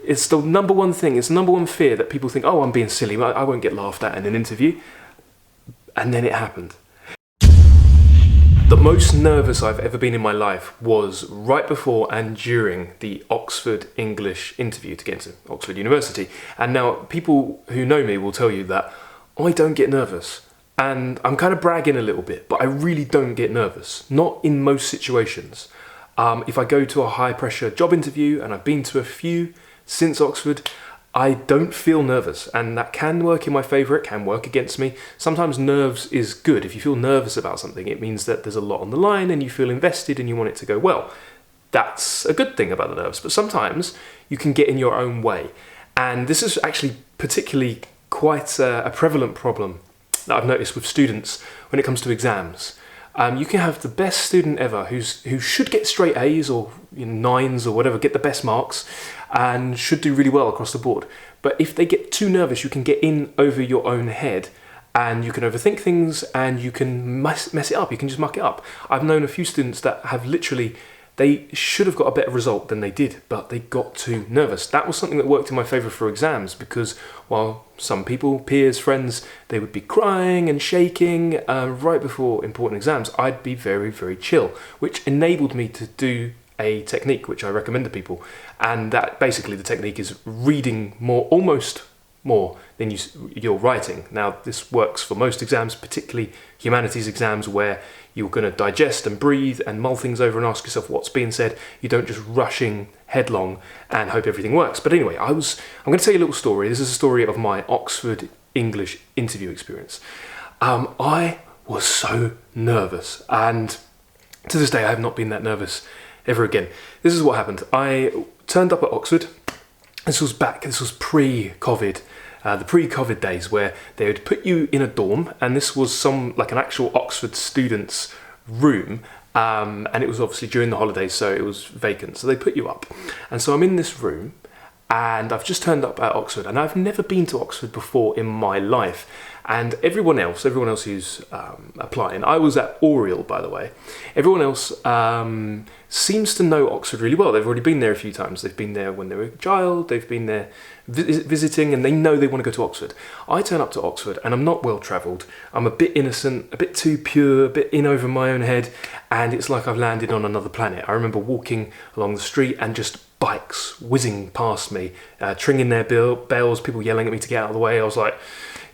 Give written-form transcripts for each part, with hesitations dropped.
It's the number one thing. It's the number one fear that people think, oh, I'm being silly. I won't get laughed at in an interview. And then it happened. The most nervous I've ever been in my life was right before and during the Oxford English interview to get into Oxford University. And now people who know me will tell you that I don't get nervous. And I'm kind of bragging a little bit, but I really don't get nervous. Not in most situations. If I go to a high pressure job interview, and I've been to a few since Oxford, I don't feel nervous, and that can work in my favour, it can work against me. Sometimes nerves is good. If you feel nervous about something, it means that there's a lot on the line and you feel invested and you want it to go well. That's a good thing about the nerves, but sometimes you can get in your own way. And this is actually particularly quite a prevalent problem that I've noticed with students when it comes to exams. You can have the best student ever who should get straight A's or nines or whatever, get the best marks and should do really well across the board. But if they get too nervous, you can get in over your own head and you can overthink things and you can mess it up. You can just muck it up. I've known a few students that have literally, they should have got a better result than they did, but they got too nervous. That was something that worked in my favour for exams because while some people, peers, friends, they would be crying and shaking right before important exams, I'd be very, very chill, which enabled me to do a technique which I recommend to people. And that basically the technique is reading more, almost more than you're writing. Now this works for most exams, particularly humanities exams where you're going to digest and breathe and mull things over and ask yourself what's being said. You don't just rushing headlong and hope everything works. But anyway, I'm going to tell you a little story. This is a story of my Oxford English interview experience. I was so nervous, and to this day I have not been that nervous ever again. This is what happened. I turned up at Oxford. This was pre-COVID. The pre-COVID days where they would put you in a dorm, and this was like an actual Oxford student's room, and it was obviously during the holidays, so it was vacant. So they put you up, and so I'm in this room, and I've just turned up at Oxford, and I've never been to Oxford before in my life. And everyone else who's applying, I was at Oriel, by the way. Everyone else seems to know Oxford really well. They've already been there a few times. They've been there when they were a child. They've been there visiting, and they know they want to go to Oxford. I turn up to Oxford, and I'm not well travelled. I'm a bit innocent, a bit too pure, a bit in over my own head, and it's like I've landed on another planet. I remember walking along the street and just bikes whizzing past me, tringing their bells, people yelling at me to get out of the way. I was like,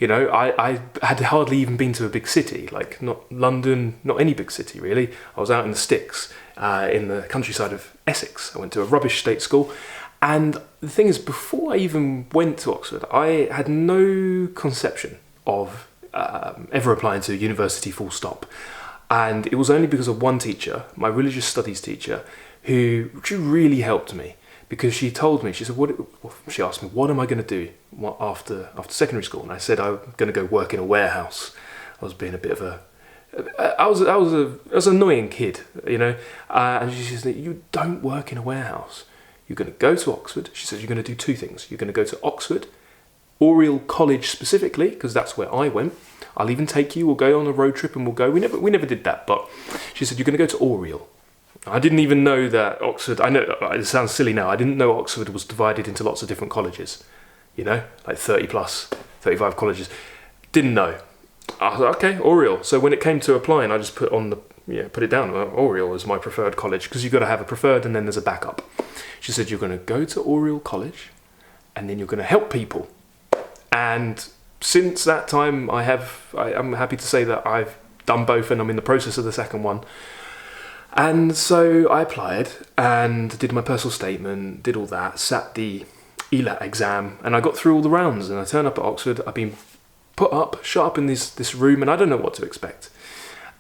I had hardly even been to a big city, like not London, not any big city really. I was out in the sticks, in the countryside of Essex. I went to a rubbish state school. And the thing is, before I even went to Oxford, I had no conception of ever applying to university full stop. And it was only because of one teacher, my religious studies teacher, who really helped me. Because she told me, she asked me, what am I going to do after secondary school? And I said, I'm going to go work in a warehouse. I was being a bit of I was an annoying kid, and she said, you don't work in a warehouse. You're going to go to Oxford. She said, you're going to do two things. You're going to go to Oxford, Oriel College specifically, because that's where I went. I'll even take you, we'll go on a road trip and we'll go. We never did that, but she said, you're going to go to Oriel. I didn't even know that Oxford, I know it sounds silly now, I didn't know Oxford was divided into lots of different colleges, like 30 plus, 35 colleges. Didn't know. I was like, okay, Oriel. So when it came to applying, I just put it down, Oriel is my preferred college, because you've got to have a preferred and then there's a backup. She said, you're going to go to Oriel College and then you're going to help people. And since that time, I'm happy to say that I've done both and I'm in the process of the second one. And so I applied and did my personal statement, did all that, sat the ELAT exam, and I got through all the rounds. And I turned up at Oxford. I've been shut up in this room, and I don't know what to expect.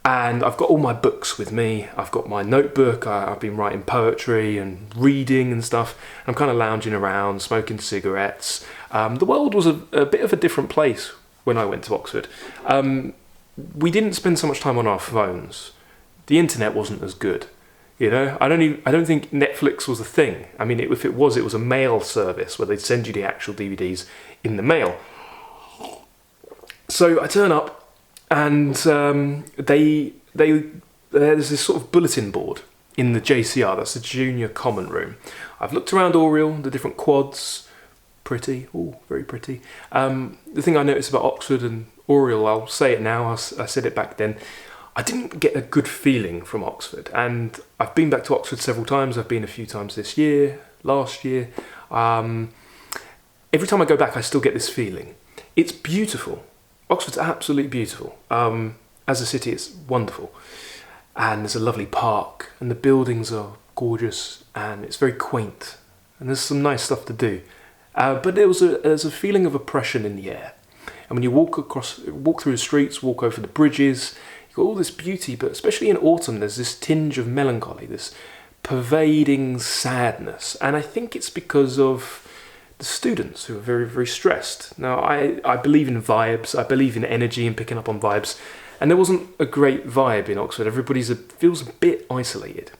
And I've got all my books with me. I've got my notebook. I've been writing poetry and reading and stuff. I'm kind of lounging around, smoking cigarettes. The world was a bit of a different place when I went to Oxford. We didn't spend so much time on our phones. The internet wasn't as good, I don't think Netflix was a thing. I mean, if it was a mail service where they'd send you the actual DVDs in the mail. So I turn up, and there's this sort of bulletin board in the JCR. That's the Junior Common Room. I've looked around Oriel, the different quads, pretty, very pretty. The thing I noticed about Oxford and Oriel, I'll say it now, I said it back then, I didn't get a good feeling from Oxford, and I've been back to Oxford several times. I've been a few times this year, last year. Every time I go back, I still get this feeling. It's beautiful. Oxford's absolutely beautiful. As a city, it's wonderful. And there's a lovely park, and the buildings are gorgeous, and it's very quaint, and there's some nice stuff to do. But there's a feeling of oppression in the air. And when you walk through the streets, walk over the bridges, you've got all this beauty, but especially in autumn, there's this tinge of melancholy, this pervading sadness. And I think it's because of the students who are very, very stressed. Now, I believe in vibes, I believe in energy and picking up on vibes. And there wasn't a great vibe in Oxford. Everybody feels a bit isolated.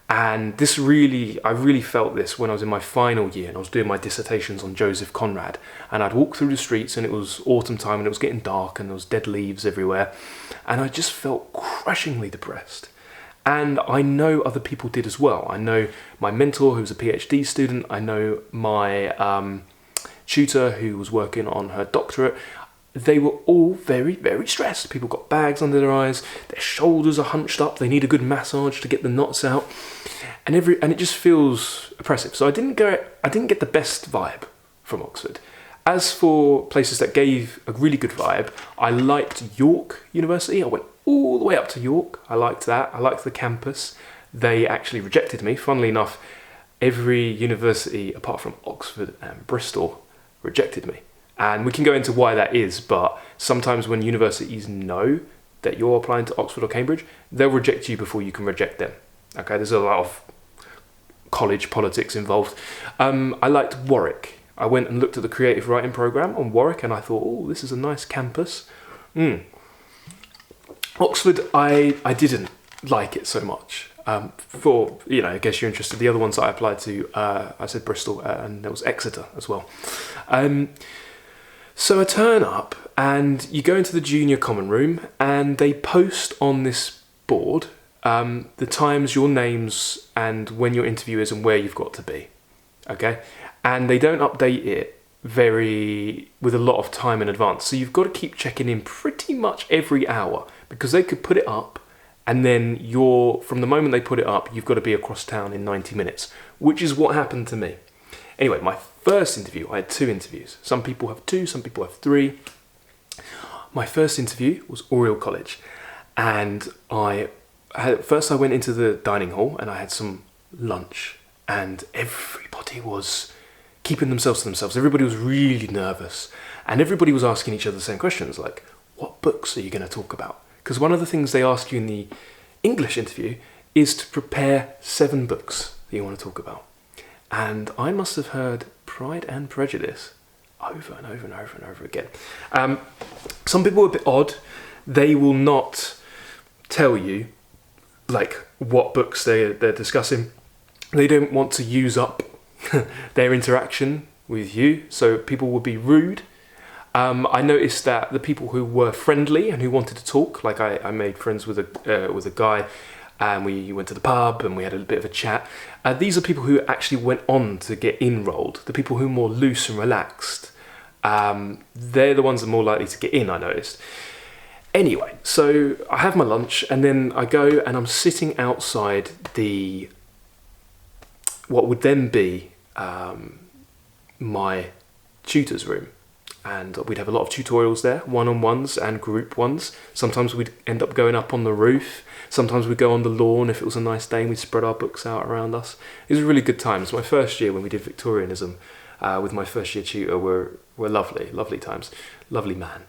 And I really felt this when I was in my final year and I was doing my dissertations on Joseph Conrad. And I'd walk through the streets and it was autumn time and it was getting dark and there was dead leaves everywhere. And I just felt crushingly depressed. And I know other people did as well. I know my mentor, who was a PhD student. I know my tutor, who was working on her doctorate. They were all very, very stressed. People got bags under their eyes. Their shoulders are hunched up. They need a good massage to get the knots out. And it just feels oppressive. So I didn't get the best vibe from Oxford. As for places that gave a really good vibe, I liked York University. I went all the way up to York. I liked that. I liked the campus. They actually rejected me. Funnily enough, every university apart from Oxford and Bristol rejected me. And we can go into why that is, but sometimes when universities know that you're applying to Oxford or Cambridge, they'll reject you before you can reject them. Okay, there's a lot of college politics involved. I liked Warwick. I went and looked at the creative writing programme on Warwick and I thought, this is a nice campus. Oxford, I didn't like it so much. I guess you're interested, the other ones that I applied to, I said Bristol and there was Exeter as well. So I turn up and you go into the junior common room and they post on this board the times, your names, and when your interview is and where you've got to be. Okay? And they don't update it with a lot of time in advance. So you've got to keep checking in pretty much every hour because they could put it up and then from the moment they put it up, you've got to be across town in 90 minutes, which is what happened to me. Anyway, my first interview, I had 2 interviews. Some people have 2, some people have 3. My first interview was Oriel College. And first I went into the dining hall and I had some lunch. And everybody was keeping themselves to themselves. Everybody was really nervous. And everybody was asking each other the same questions, like, what books are you going to talk about? Because one of the things they ask you in the English interview is to prepare 7 books that you want to talk about. And I must have heard Pride and Prejudice over and over and over and over again. Some people are a bit odd. They will not tell you like what books they're discussing. They don't want to use up their interaction with you, so people will be rude. I noticed that the people who were friendly and who wanted to talk, like I made friends with a guy, and we went to the pub and we had a bit of a chat. These are people who actually went on to get enrolled. The people who are more loose and relaxed, they're the ones that are more likely to get in, I noticed. Anyway, so I have my lunch and then I go and I'm sitting outside what would then be my tutor's room. And we'd have a lot of tutorials there, one-on-ones and group ones. Sometimes we'd end up going up on the roof. Sometimes we'd go on the lawn if it was a nice day and we'd spread our books out around us. It was a really good time. So my first year when we did Victorianism with my first year tutor were lovely times. Lovely man.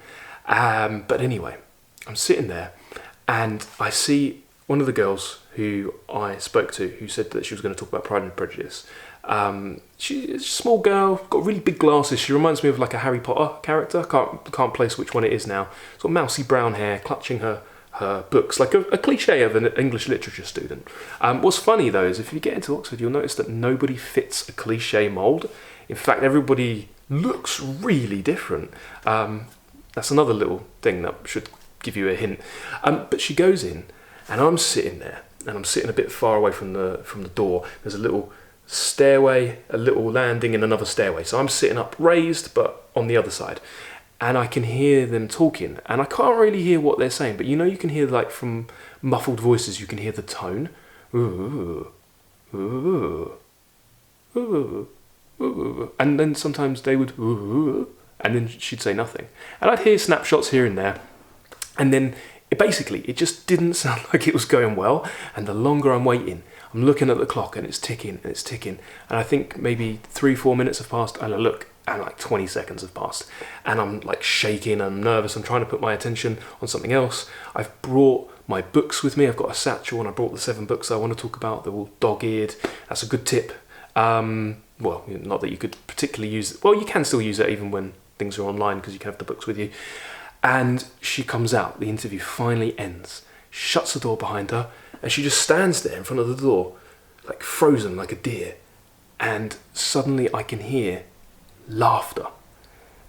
But anyway, I'm sitting there and I see one of the girls who I spoke to who said that she was going to talk about Pride and Prejudice. She's a small girl, got really big glasses. She reminds me of like a Harry Potter character. Can't place which one it is now. Sort of mousy brown hair, clutching her books, like a cliche of an English literature student. What's funny though is if you get into Oxford, you'll notice that nobody fits a cliche mould. In fact, everybody looks really different. That's another little thing that should give you a hint. But she goes in, and I'm sitting there, and I'm sitting a bit far away from the door. There's a little stairway, a little landing, and another stairway. So I'm sitting up raised, but on the other side. And I can hear them talking, and I can't really hear what they're saying, but you can hear, like, from muffled voices, you can hear the tone. Ooh, ooh, ooh, ooh. And then sometimes they would, ooh, and then she'd say nothing. And I'd hear snapshots here and there, and then it just didn't sound like it was going well. And the longer I'm waiting, I'm looking at the clock, and it's ticking, and I think maybe 3-4 minutes have passed, and I look, and like 20 seconds have passed, and I'm like shaking, I'm nervous, I'm trying to put my attention on something else. I've brought my books with me. I've got a satchel, and I brought the 7 books I want to talk about. They're all dog-eared. That's a good tip. Well, not that you could particularly use it. Well, you can still use it even when things are online, because you can have the books with you. And she comes out, the interview finally ends, shuts the door behind her, and she just stands there in front of the door, like frozen, like a deer. And suddenly I can hear laughter.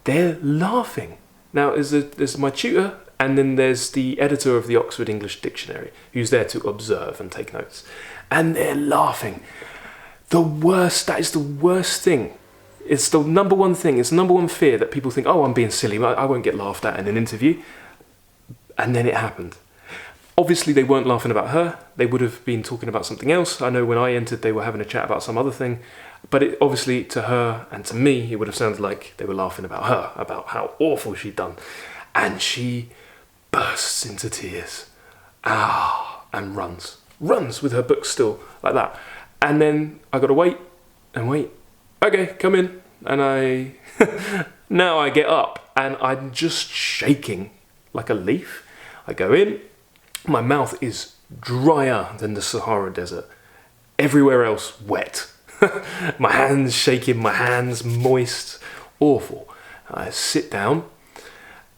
They're laughing. Now, there's my tutor, and then there's the editor of the Oxford English Dictionary, who's there to observe and take notes. And they're laughing. That is the worst thing. It's the number one thing. It's the number one fear, that people think, oh, I'm being silly, I won't get laughed at in an interview. And then it happened. Obviously, they weren't laughing about her. They would have been talking about something else. I know when I entered, they were having a chat about some other thing. But obviously, to her and to me, it would have sounded like they were laughing about her, about how awful she'd done. And she bursts into tears. And runs with her book still, like that. And then I got to wait. Okay, come in. And now I get up, and I'm just shaking like a leaf. I go in. My mouth is drier than the Sahara Desert. Everywhere else wet. My hands shaking, my hands moist. Awful. I sit down,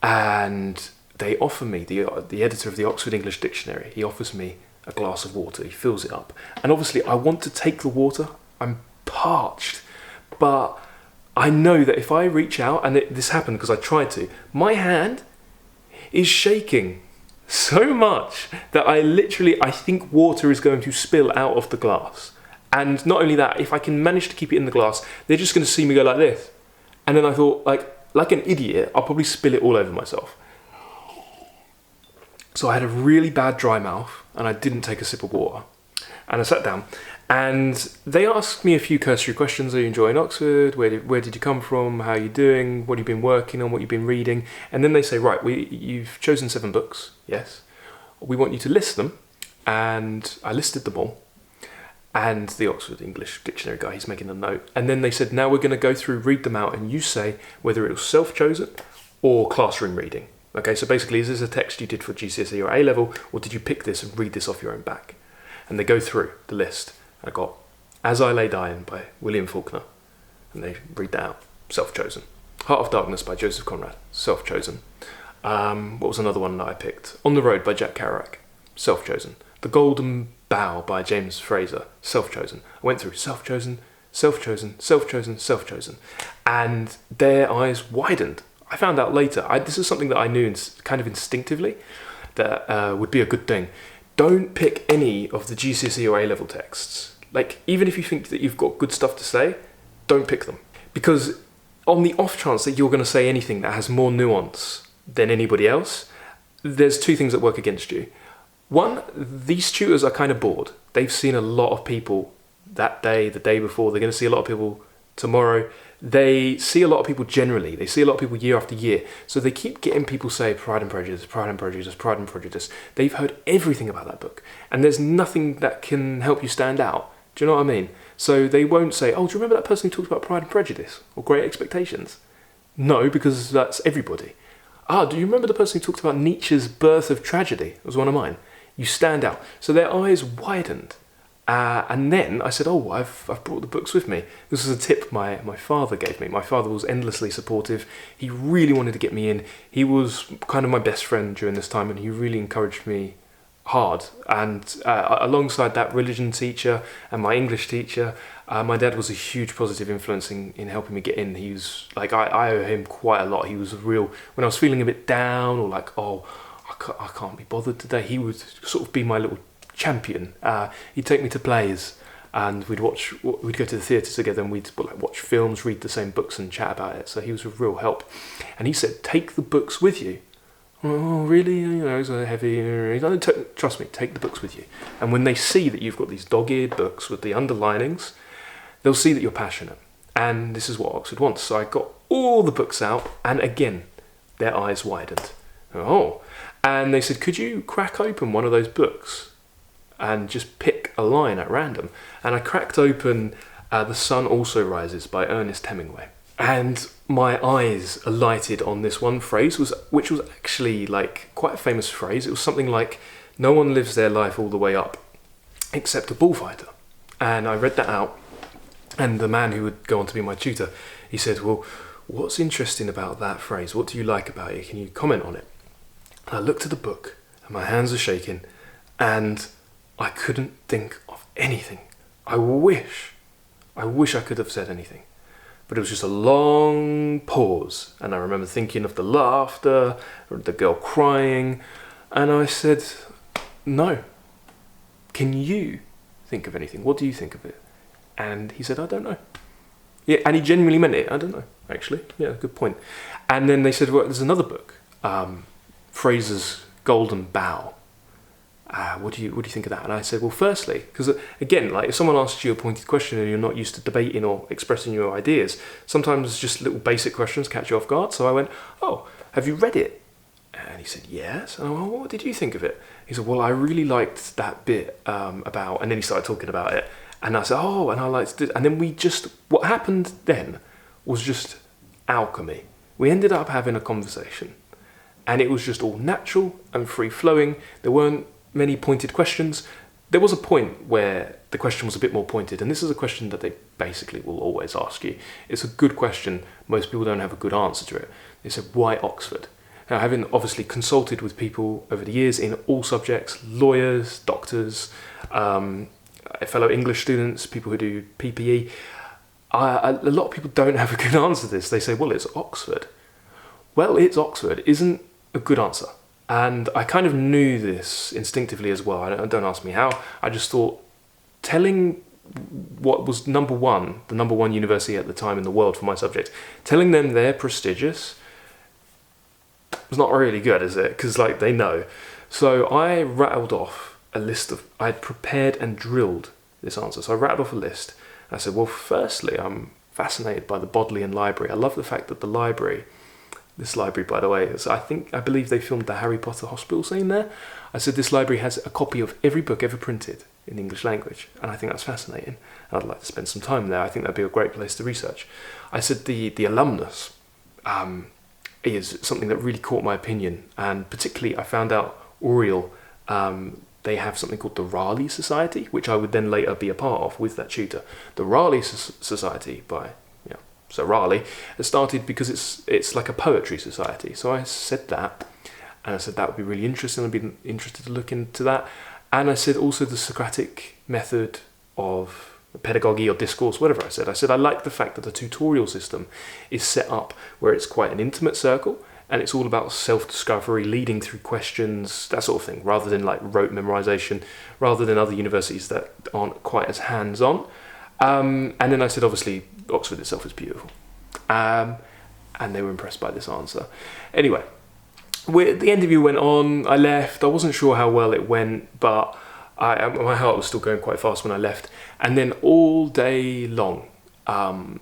and they offer me, the editor of the Oxford English Dictionary, he offers me a glass of water. He fills it up. And obviously I want to take the water. I'm parched. But I know that if I reach out, and this happened because I tried to, my hand is shaking so much that I think water is going to spill out of the glass. And not only that, if I can manage to keep it in the glass, they're just going to see me go like this. And then I thought, like an idiot, I'll probably spill it all over myself. So I had a really bad dry mouth, and I didn't take a sip of water. And I sat down, and they asked me a few cursory questions. Are you enjoying Oxford? Where did you come from? How are you doing? What have you been working on? What have you been reading? And then they say, right, you've chosen 7 books, yes. We want you to list them. And I listed them all. And the Oxford English Dictionary guy, he's making a note. And then they said, now we're going to go through, read them out, and you say whether it was self-chosen or classroom reading. Okay, so basically, is this a text you did for GCSE or A-level, or did you pick this and read this off your own back? And they go through the list. I got As I Lay Dying by William Faulkner, and they read that out, self-chosen. Heart of Darkness by Joseph Conrad, self-chosen. What was another one that I picked? On the Road by Jack Kerouac, self-chosen. The Golden Bough by James Fraser, self-chosen. I went through self-chosen, self-chosen, self-chosen, self-chosen, and their eyes widened. I found out later, this is something that I knew kind of instinctively, that would be a good thing. Don't pick any of the GCSE or A-level texts. Like, even if you think that you've got good stuff to say, don't pick them. Because on the off chance that you're going to say anything that has more nuance than anybody else, there's 2 things that work against you. One, these tutors are kind of bored. They've seen a lot of people that day, the day before. They're going to see a lot of people tomorrow. They see a lot of people generally. They see a lot of people year after year. So they keep getting people say Pride and Prejudice, Pride and Prejudice, Pride and Prejudice. They've heard everything about that book. And there's nothing that can help you stand out. Do you know what I mean? So they won't say, oh, do you remember that person who talked about Pride and Prejudice or Great Expectations? No, because that's everybody. Do you remember the person who talked about Nietzsche's Birth of Tragedy? It was one of mine. You stand out. So their eyes widened. And then I said, I've brought the books with me. This was a tip my father gave me. My father was endlessly supportive. He really wanted to get me in. He was kind of my best friend during this time, and he really encouraged me hard. And alongside that religion teacher and my English teacher, my dad was a huge positive influence in helping me get in. He was like, I owe him quite a lot. He was when I was feeling a bit down or like, I can't be bothered today, he would sort of be my little champion. He'd take me to plays. and we'd go to the theatre together, and we'd like watch films, read the same books, and chat about it. So he was a real help. And he said, take the books with you. Oh, really? It's heavy. Trust me, take the books with you. And when they see that you've got these dog-eared books with the underlinings, they'll see that you're passionate. And this is what Oxford wants. So I got all the books out, and again, their eyes widened. Oh. And they said, could you crack open one of those books and just pick a line at random? And I cracked open The Sun Also Rises by Ernest Hemingway. And my eyes alighted on this one phrase, which was actually like quite a famous phrase. It was something like, no one lives their life all the way up except a bullfighter. And I read that out, and the man who would go on to be my tutor, he said, well, what's interesting about that phrase? What do you like about it? Can you comment on it? And I looked at the book, and my hands are shaking, and I couldn't think of anything. I wish I could have said anything. But it was just a long pause, and I remember thinking of the laughter, or the girl crying, and I said, no. Can you think of anything? What do you think of it? And he said, I don't know. Yeah, and he genuinely meant it. I don't know, actually. Yeah, good point. And then they said, well, there's another book, Fraser's Golden Bough. What do you think of that? And I said, well, firstly, because again, like if someone asks you a pointed question and you're not used to debating or expressing your ideas, sometimes just little basic questions catch you off guard. So I went, oh, have you read it? And he said, yes. And I went, well, what did you think of it? He said, well, I really liked that bit about, and then he started talking about it. And I said, oh, and I liked it. And then what happened then was just alchemy. We ended up having a conversation, and it was just all natural and free-flowing. There weren't many pointed questions. There was a point where the question was a bit more pointed, and this is a question that they basically will always ask you. It's a good question. Most people don't have a good answer to it. They said, why Oxford? Now, having obviously consulted with people over the years in all subjects, lawyers, doctors, fellow English students, people who do PPE, a lot of people don't have a good answer to this. They say, well, it's Oxford. Well, it's Oxford isn't a good answer. And I kind of knew this instinctively as well. Don't ask me how. I just thought telling what was the number one university at the time in the world for my subject, telling them they're prestigious was not really good, is it? Because like they know. So I rattled off a list I had prepared and drilled this answer. So I rattled off a list. I said, well, firstly, I'm fascinated by the Bodleian Library. I love the fact that this library, by the way, I believe they filmed the Harry Potter hospital scene there. I said this library has a copy of every book ever printed in the English language, and I think that's fascinating. I'd like to spend some time there. I think that'd be a great place to research. I said the alumnus is something that really caught my opinion, and particularly I found out Oriel, they have something called the Raleigh Society, which I would then later be a part of with that tutor. The Raleigh Society by Sir Raleigh has started because it's like a poetry society. So I said that, and I said that would be really interesting. I'd be interested to look into that. And I said also the Socratic method of pedagogy or discourse, whatever I said. I said I like the fact that the tutorial system is set up where it's quite an intimate circle, and it's all about self-discovery, leading through questions, that sort of thing, rather than like rote memorization, rather than other universities that aren't quite as hands-on. And then I said, obviously, Oxford itself is beautiful. And they were impressed by this answer. Anyway, the interview went on. I left. I wasn't sure how well it went, but my heart was still going quite fast when I left. And then all day long, I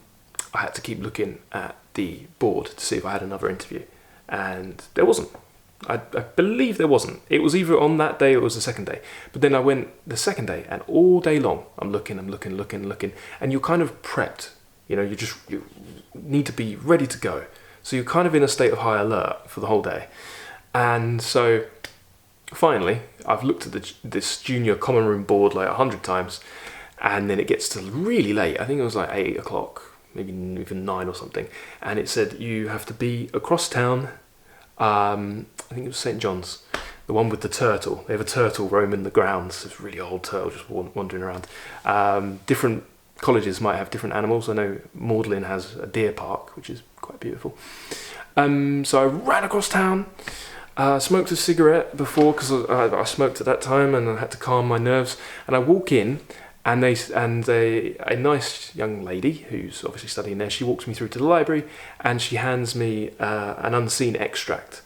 had to keep looking at the board to see if I had another interview. And there wasn't. I believe there wasn't. It was either on that day or it was the second day. But then I went the second day, and all day long, I'm looking. And you're kind of prepped. You know, you need to be ready to go. So you're kind of in a state of high alert for the whole day. And so finally, I've looked at this junior common room board like 100 times, and then it gets to really late. I think it was like 8 o'clock, maybe even 9 or something. And it said you have to be across town. I think it was St. John's, the one with the turtle. They have a turtle roaming the grounds. It's a really old turtle just wandering around. Different colleges might have different animals. I know Magdalen has a deer park, which is quite beautiful. So I ran across town, smoked a cigarette before, because I smoked at that time and I had to calm my nerves. And I walk in, and a nice young lady who's obviously studying there, she walks me through to the library, and she hands me an unseen extract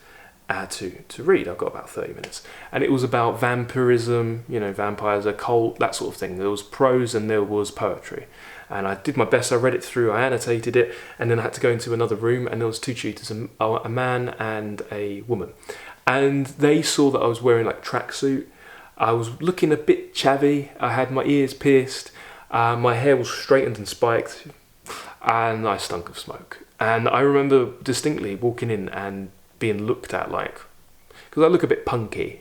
to read. I've got about 30 minutes, and it was about vampirism, vampires, occult, that sort of thing. There was prose and there was poetry, and I did my best. I read it through, I annotated it, and then I had to go into another room, and there was two tutors, a man and a woman, and they saw that I was wearing like tracksuit. I was looking a bit chavvy. I had my ears pierced, my hair was straightened and spiked, and I stunk of smoke. And I remember distinctly walking in and being looked at like, because I look a bit punky,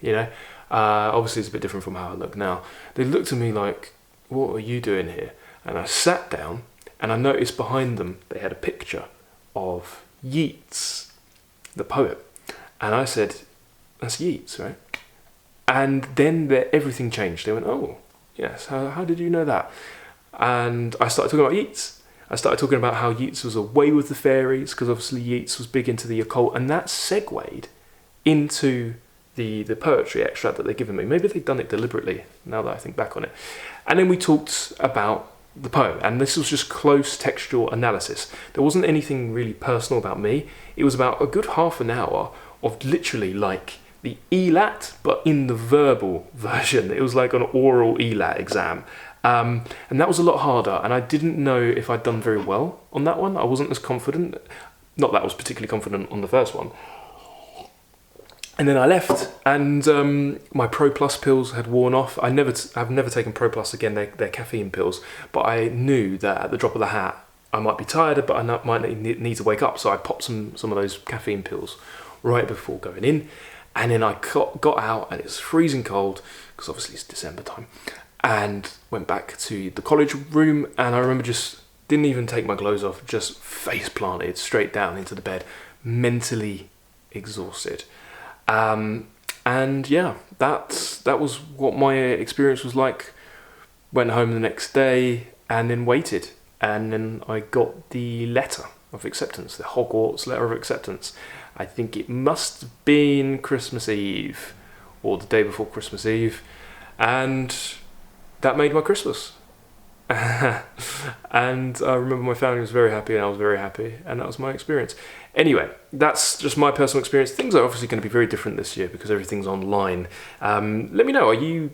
obviously it's a bit different from how I look now. They looked at me like, what are you doing here? And I sat down, and I noticed behind them they had a picture of Yeats, the poet. And I said, that's Yeats, right? And then everything changed. They went, oh, yes, how did you know that? And I started talking about Yeats. I started talking about how Yeats was away with the fairies, because obviously Yeats was big into the occult, and that segued into the poetry extract that they'd given me. Maybe they'd done it deliberately, now that I think back on it. And then we talked about the poem, and this was just close textual analysis. There wasn't anything really personal about me. It was about a good half an hour of literally like the ELAT, but in the verbal version. It was like an oral ELAT exam. And that was a lot harder, and I didn't know if I'd done very well on that one. I wasn't as confident. Not that I was particularly confident on the first one. And then I left, and my Pro Plus pills had worn off. I've never taken Pro Plus again. They're caffeine pills, but I knew that at the drop of the hat, I might be tired, but I might need to wake up. So I popped some of those caffeine pills right before going in. And then I got out, and it was freezing cold, because obviously it's December time, and went back to the college room, and I remember just didn't even take my clothes off, just face planted straight down into the bed, mentally exhausted. And yeah, that was what my experience was like. Went home the next day, and then waited, and then I got the letter of acceptance, the Hogwarts letter of acceptance. I think it must have been Christmas Eve, or the day before Christmas Eve, and that made my Christmas. And I remember my family was very happy, and I was very happy, and that was my experience. Anyway, that's just my personal experience. Things are obviously going to be very different this year because everything's online. Let me know, are you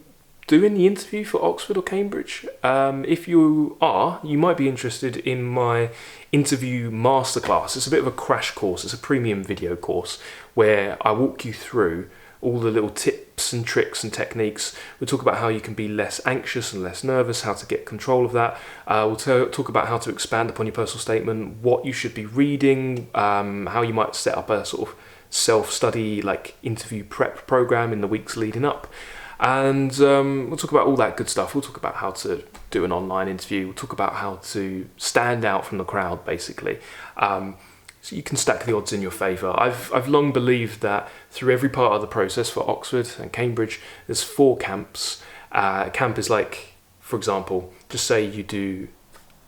doing the interview for Oxford or Cambridge? If you are, you might be interested in my interview masterclass. It's a bit of a crash course. It's a premium video course where I walk you through all the little tips and tricks and techniques. We'll talk about how you can be less anxious and less nervous, how to get control of that. We'll talk about how to expand upon your personal statement, what you should be reading, how you might set up a sort of self-study like interview prep program in the weeks leading up. And we'll talk about all that good stuff. We'll talk about how to do an online interview. We'll talk about how to stand out from the crowd, basically. So you can stack the odds in your favour. I've long believed that through every part of the process for Oxford and Cambridge, there's 4 camps. A camp is like, for example, just say you do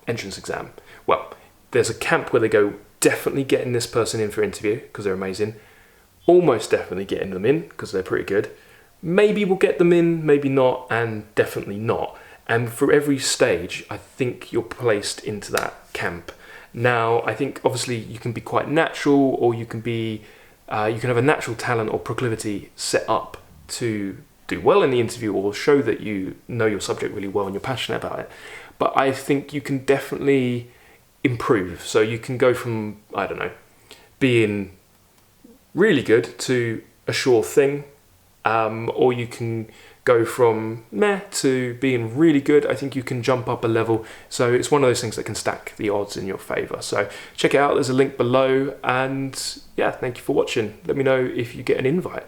entrance exam. Well, there's a camp where they go, definitely getting this person in for interview because they're amazing. Almost definitely getting them in because they're pretty good. Maybe we'll get them in, maybe not, and definitely not. And for every stage, I think you're placed into that camp. Now, I think obviously you can be quite natural, or you can have a natural talent or proclivity set up to do well in the interview or show that you know your subject really well and you're passionate about it. But I think you can definitely improve. So you can go from, I don't know, being really good to a sure thing. Or you can go from meh to being really good. I think you can jump up a level. So it's one of those things that can stack the odds in your favour. So check it out. There's a link below. And yeah, thank you for watching. Let me know if you get an invite.